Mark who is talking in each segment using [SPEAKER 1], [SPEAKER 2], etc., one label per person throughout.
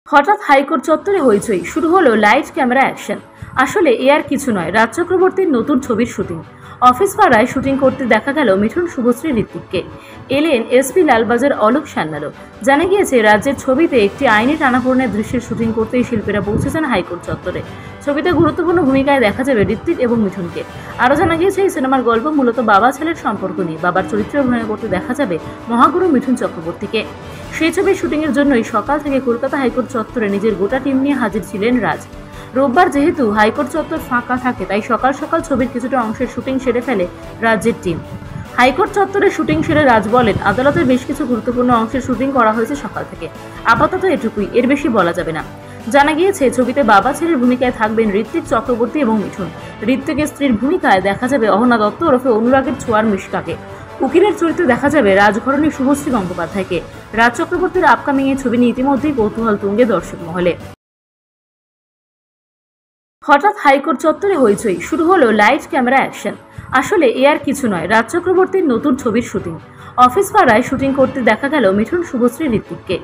[SPEAKER 1] হঠাৎ হাইকোর্ট চত্বরে হইচই, শুরু হলো লাইভ ক্যামেরা অ্যাকশন। আসলে এ আর কিছু নয়, রাজ চক্রবর্তীর নতুন ছবির শুটিং। অফিস পাড়ায় শুটিং করতে দেখা গেল মিঠুন, শুভশ্রী, ঋত্বিককে। এলেন এসপি লালবাজার অলোক সান্যালও। জানা গিয়েছে, রাজ্যের ছবিতে একটি আইনি টানাপোড়েনের দৃশ্যের শুটিং করতেই শিল্পীরা পৌঁছেছেন হাইকোর্ট চত্বরে। ছবিতে গুরুত্বপূর্ণ ভূমিকায় দেখা যাবে ঋত্বিক এবং মিঠুনকে। আরও জানা গিয়েছে, এই সিনেমার গল্প মূলত বাবা ছেলের সম্পর্ক নিয়ে। বাবার চরিত্রে অভিনয় করতে দেখা যাবে মহাগুরু মিঠুন চক্রবর্তীকে। সেই ছবির শুটিংয়ের জন্যই সকাল থেকে কলকাতা হাইকোর্ট চত্বরে নিজের গোটা টিম নিয়ে হাজির ছিলেন রাজ। রোববার যেহেতু হাইকোর্ট চত্বর ফাঁকা থাকে, তাই সকাল সকাল ছবির কিছুটা অংশের শুটিং সেরে ফেলে রাজ্যের টিম। হাইকোর্ট চত্বরে শুটিং সেরে রাজ বলেন, আদালতের বেশ কিছু গুরুত্বপূর্ণ অংশের শুটিং করা হয়েছে সকাল থেকে। আপাতত এটুকুই, এর বেশি বলা যাবে না। জানা গিয়েছে, ছবিতে বাবা ছেলের ভূমিকায় থাকবেন ঋত্বিক চক্রবর্তী এবং মিঠুন। ঋত্বিকের স্ত্রীর ভূমিকায় দেখা যাবে অহনা দত্ত ওরফে অনুরাগের ছোঁয়ার মিশকাকে। উকিলের চরিত্রে দেখা যাবে রাজঘরণী শুভশ্রী গঙ্গোপাধ্যায়কে। রাজ চক্রবর্তীর আপকামিং এই ছবি নিয়ে ইতিমধ্যেই কৌতূহল তুঙ্গে দর্শক মহলে। হঠাৎ হাইকোর্ট চত্বরে হইচই, শুরু হলো লাইভ ক্যামেরা অ্যাকশন। আসলে এ আর কিছু নয়, রাজ চক্রবর্তীর নতুন ছবির শুটিং। অফিস পাড়ায় শুটিং করতে দেখা গেল মিঠুন, শুভশ্রী, ঋত্বিককে।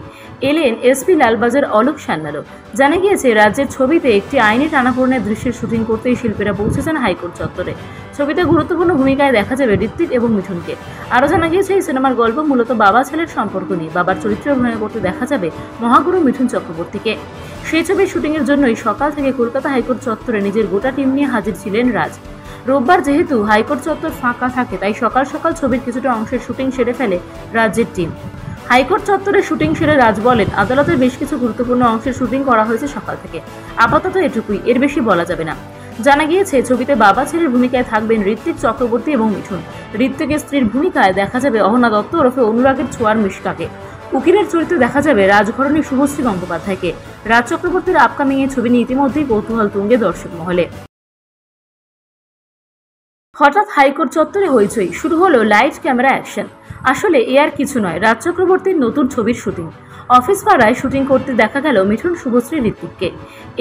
[SPEAKER 1] এলেন এসপি লালবাজার অলোক সান্যালও। জানা গিয়েছে, রাজ্যের ছবিতে একটি আইনি টানাপোড়েনের দৃশ্যের শুটিং করতেই শিল্পীরা পৌঁছেছেন হাইকোর্ট চত্বরে। ছবিতে গুরুত্বপূর্ণ ভূমিকায় দেখা যাবে ঋত্বিক এবং মিঠুনকে। আরও জানা গিয়েছে, এই সিনেমার গল্প মূলত বাবা ছেলের সম্পর্ক নিয়ে। বাবার চরিত্রে অভিনয় করতে দেখা যাবে মহাগুরু মিঠুন চক্রবর্তীকে। সেই ছবির শুটিংয়ের জন্যই সকাল থেকে কলকাতা হাইকোর্ট চত্বরে নিজের গোটা টিম নিয়ে হাজির ছিলেন রাজ। রোববার যেহেতু হাইকোর্ট চত্বর ফাঁকা থাকে, তাই সকাল সকাল ছবির কিছুটা অংশের শুটিং সেরে ফেলে রাজ্যের টিম। হাইকোর্ট চত্বরে শুটিং সেরে রাজ বলেন, আদালতের বেশ কিছু গুরুত্বপূর্ণ অংশের শুটিং করা হয়েছে সকাল থেকে। আপাতত এটুকুই, এর বেশি বলা যাবে না। জানা গিয়েছে, ছবিতে বাবা ছেলের ভূমিকায় থাকবেন ঋত্বিক চক্রবর্তী এবং মিঠুন। ঋত্বিকের স্ত্রীর ভূমিকায় দেখা যাবে অহনা দত্ত ওরফে অনুরাগের ছোঁয়ার মিশকাকে। উকিলের চরিত্রে দেখা যাবে রাজঘরণী শুভশ্রী গঙ্গোপাধ্যায়কে। রাজ চক্রবর্তীর আপকামিং এই ছবি নিয়ে ইতিমধ্যেই কৌতূহল তুঙ্গে দর্শক মহলে। হঠাৎ হাইকোর্ট চত্বরে হইচই, শুরু হলো লাইভ ক্যামেরা অ্যাকশন। আসলে এ আর কিছু নয়, রাজ চক্রবর্তীর নতুন ছবির শুটিং। অফিস পাড়ায় শুটিং করতে দেখা গেল মিঠুন, শুভশ্রী, ঋত্বিককে।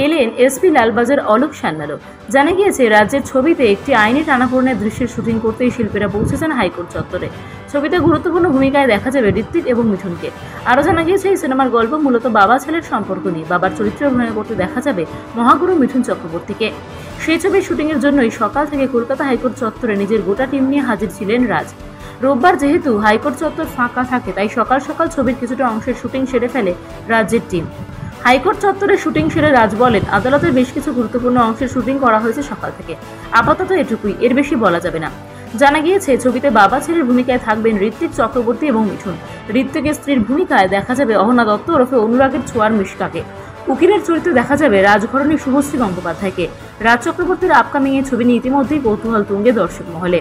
[SPEAKER 1] এলেন এসপি লালবাজার অলোক সান্যালও। জানা গিয়েছে, রাজ্যের ছবিতে একটি আইনি টানাপোড়েনের দৃশ্যের শুটিং করতেই শিল্পীরা পৌঁছেছেন হাইকোর্ট চত্বরে। ছবিতে গুরুত্বপূর্ণ ভূমিকায় দেখা যাবে ঋত্বিক এবং মিঠুনকে। আরও জানা গিয়েছে, এই সিনেমার গল্প মূলত বাবা ছেলের সম্পর্ক নিয়ে। বাবার চরিত্রে অভিনয় করতে দেখা যাবে মহাগুরু মিঠুন চক্রবর্তীকে। সেই ছবির শুটিংয়ের জন্যই সকাল থেকে কলকাতা হাইকোর্ট চত্বরে নিজের গোটা টিম নিয়ে হাজির ছিলেন রাজ। রোববার যেহেতু হাইকোর্ট চত্বর ফাঁকা থাকে, তাই সকাল সকাল ছবির কিছুটা অংশের শুটিং সেরে ফেলে রাজ্যের টিম। হাইকোর্ট চত্বরে শুটিং সেরে রাজ বলেন, আদালতের বেশ কিছু গুরুত্বপূর্ণ অংশের শুটিং করা হয়েছে সকাল থেকে। আপাতত এটুকুই, এর বেশি বলা যাবে না। জানা গিয়েছে, ছবিতে বাবা ছেলের ভূমিকায় থাকবেন ঋত্বিক চক্রবর্তী এবং মিঠুন। ঋত্বিকের স্ত্রীর ভূমিকায় দেখা যাবে অহনা দত্ত ওরফে অনুরাগের ছোঁয়ার মিশকাকে। উকিলের চরিত্রে দেখা যাবে রাজঘরণী শুভশ্রী গঙ্গোপাধ্যায়কে। রাজ চক্রবর্তীর আপকামিং এই ছবি নিয়ে ইতিমধ্যেই কৌতূহল তুঙ্গে দর্শক মহলে।